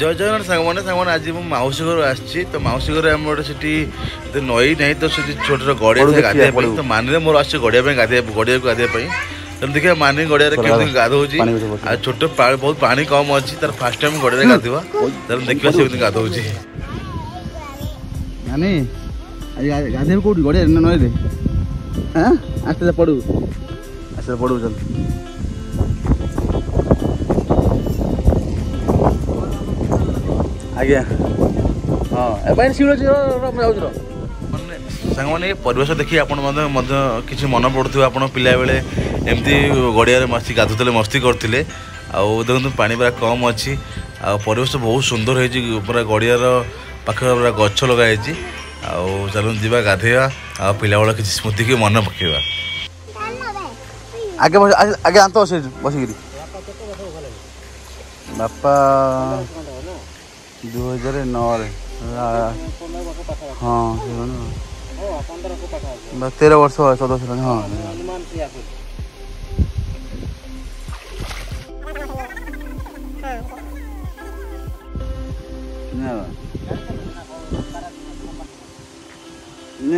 जय जगन्नाथ सांग आज मो मौसी घर आसी तो मौसी घर आम गोटे नई ना तो छोट गड़िया गाधे तो मानी मोर आस गड़िया गड़िया को गाधे तो देखिए मानी गड़िया गाधौच छोट बहुत पानी कम अच्छी तार फास्ट टाइम गड़िया गाधवा देखिए से गाधौच नानी गाधे कौटी गड़िया नई हाँ आस्ते पड़ू चल आज्ञा हाँ सांग मैंने परिवेश देखिए आप किसी मन पड़ू आप पिला बेले एमती गड़िया मस्ती गाधुले मस्ती करते देखो पानी पूरा कम अच्छी परिवेश बहुत सुंदर है पूरा गड़ियार पाखे पूरा गछ लगाई चलो जा गाधेवा पिला बेला किसी स्मृति की मन पकेवा आगे आगे आंत बसिक बापा 2009 हाँ 13 वर्ष 14 हाँ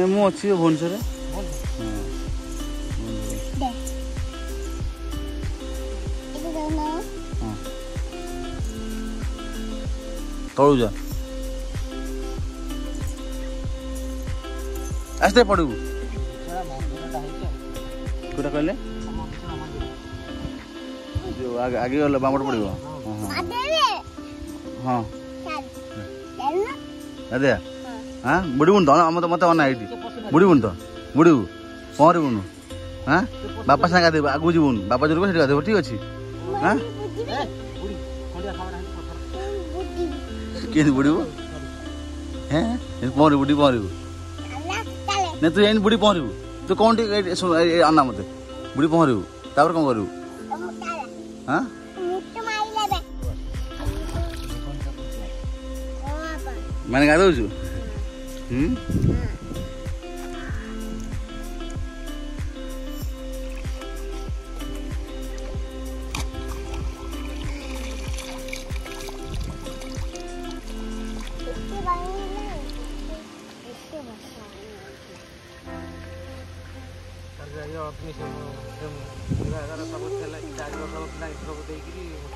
ମୁଁ ଅଛି ଭୁବନେଶ୍ୱରରେ तलू जा आस्ते पड़ू कौटा कहले जो आगे गले बामट पड़ो हाँ अदे हाँ बुड़बुन तो मत मना ये बुड़बुन तो बुड़बू पहरबुन हाँ बापा सागे गाधे आगू जीवन बापा जो गाधे ठीक अच्छे हाँ केन बुड़बू हैं पहरबू टी पहरबू नहीं तू एन बुड़ी पहरबू तू कौन आना मत बुड़ी पहरबू तापर कौन करू हाँ मैंने गाधौचु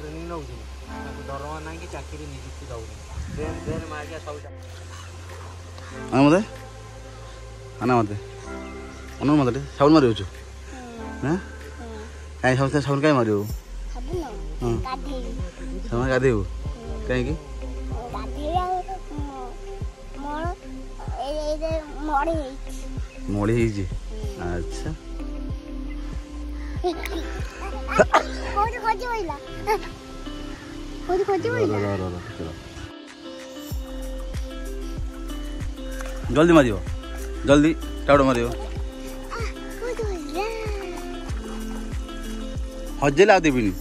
ट्रेनिंग नौ दरमा ना कि चाकरी नियुक्ति दौर मत आना मत अनु मत साबुन मारे हाँ कहीं समस्या साबुन कहीं मारे साबुन गाधेबू कहीं मोड़ी अच्छा जल्दी मारियो जल्दी टाउड मारियो हजेला देविनी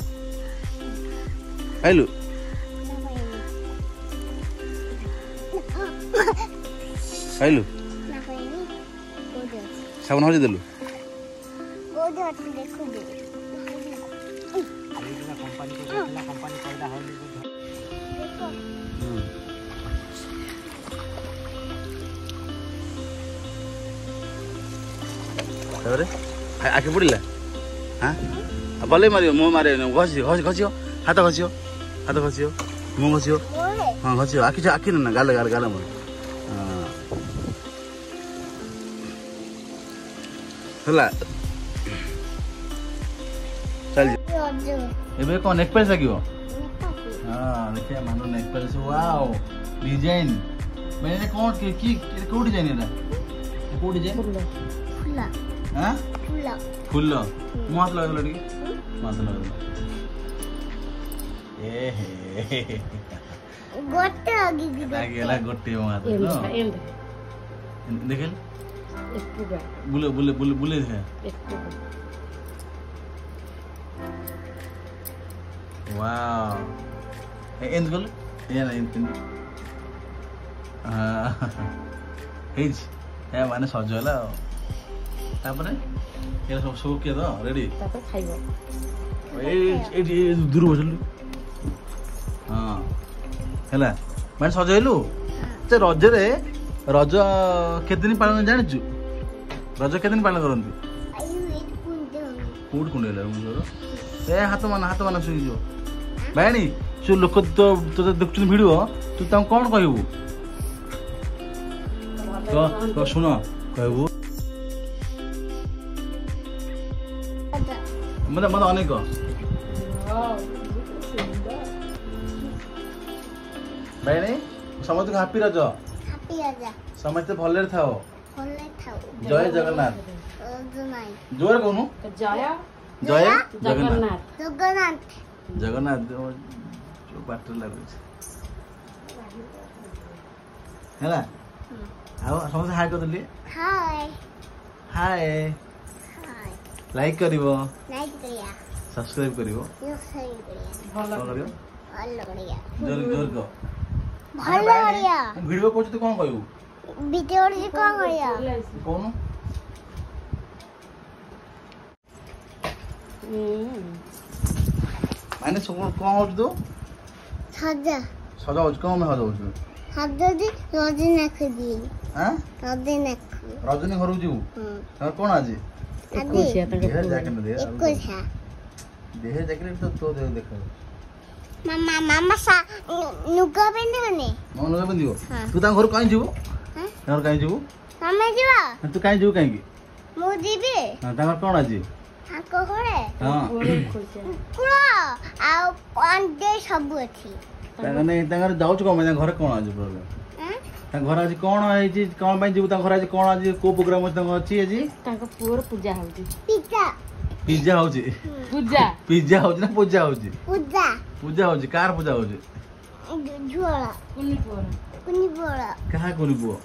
खाइलु खाइलु साबुन हजे देलु आखे पड़ा हाँ भले मारियो मुँह मारे घसी घसियो हाथ घसियो मुँह घसियो हाँ घसियो आखि ना गाल गाल गाल मोर है चल ए कौन नेक पेंस लगे हाँ देखिए मानो नेक पेंस वाओ डिजाइन मैंने कौन की कोड डिजाइन है कोड डिजाइन हाँ फुल हाथ लगा टे हाथ लगा गोटे हाथ देख बुले बुले बुले बुले वाओ एंड गल या ना एंड हेज है माने सजला तापरे ये सब सब के तो रेडी तापर खाइबो ए दूर बसलु हां ହେଲା ମାନେ ସଜେଇଲୁ ସେ ରଜରେ ରଜ କେତେ ଦିନ ପାଳନ ଜାଣିଛୁ ରଜ କେତେ ଦିନ ପାଳନ କରନ୍ତି କୋଉଠି କୁଣ୍ଡେଇ ହେଲା ଏ ହାତ ମାନ ଶୁଣିଯିବ ଭାଇଣୀ ସେ ଲୋକ ତୋତେ ଦେଖୁଛନ୍ତି ଭିଡ଼ିଓ ତୁ ତାଙ୍କୁ କ'ଣ କହିବୁ ଶୁଣ କହିବୁ ମତେ ମତେ ଅନେକ ଭାଇଣୀ ସମସ୍ତଙ୍କୁ ହାପି ରଜ ସମସ୍ତେ ଭଲରେ ଥାଅ ଜୟ ଜଗନ୍ନାଥ ଜୋରେ କହୁନୁ ଜୟ ଜଗନ୍ନାଥ ଜଗନ୍ନାଥ ଯୋଉ ବାଟରେ ଲାଗୁଛି ହେଲା ଆଉ ସମସ୍ତେ ହାଇ କରିଦେଲି ହାଏ ଲାଇକ୍ କରିବ ସବସ୍କ୍ରାଇବ କରିବ ଭଲ କରିବ ଜୋର ଜୋର କହ ଭିଡ଼ିଓ କରୁଛୁ ତୁ କ'ଣ କହିବୁ କହୁନୁ ମାନେ ସବୁ କ'ଣ ହଉଛୁ ତୁ ସଜା ହଉଛୁ କ'ଣ ପାଇଁ ରଜନୀ ଘରକୁ ଯିବୁ ତମର କ'ଣ ଆଜି ଦେହରେ ଜ୍ୟାକେଟ ତ ତୋ ଦେହ ଦେଖ ଲୁଗା ପିନ୍ଧିବ ତୁ ତାଙ୍କ ଘରକୁ କାହିଁ ଯିବୁ ତାଙ୍କର କାହିଁ ଯିବୁ ତୁ କାହିଁ ଯିବୁ କାହିଁକି ତାଙ୍କର କ'ଣ ଆଜି ତାଙ୍କର ଯାଉଛୁ କ'ଣ ପାଇଁ ତାଙ୍କ ଘରେ କ'ଣ ଅଛି ପ୍ରୋବ୍ଲେମ ତାଙ୍କ ଘରେ ଆଜି କ'ଣ ହେଇଛି କ'ଣ ପାଇଁ ଯିବୁ ତାଙ୍କ ଘରେ ଆଜି କ'ଣ ଆଜି କୋଉ ପ୍ରୋଗ୍ରାମ ଅଛି ତାଙ୍କ ଅଛି ଆଜି ତାଙ୍କ ପୁଅର ପୂଜା ହଉଛି ପିଜା ହଉଛି ପିଜା ହଉଛି ନା ପୂଜା ହଉଛି ପୂଜା ହଉଛି କାହାର ପୂଜା ହଉଛି କାହା କୁନି ପୁଅ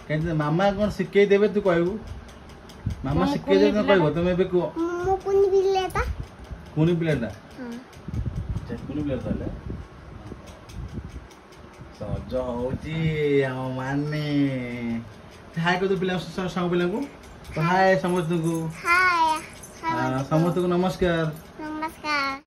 କାହିଁକି ମାମା କ'ଣ ଶିଖେଇ ଦେବେ ତୁ କହିବୁ ମାମା ଶିଖେଇ ଦେବେ ତୁ କହିବ ତମେ ଏବେ କୁହ କୁନି ପିଲାଟା କୁନି ପିଲା ତାହେଲେ ସଜ ହଉଛି ଆଉ ମାନେ ହାଏ କରିଦେ ପିଲା ସାଙ୍ଗ ପିଲାଙ୍କୁ ହାଏ ସମସ୍ତଙ୍କୁ ସମସ୍ତଙ୍କୁ ନମସ୍କାର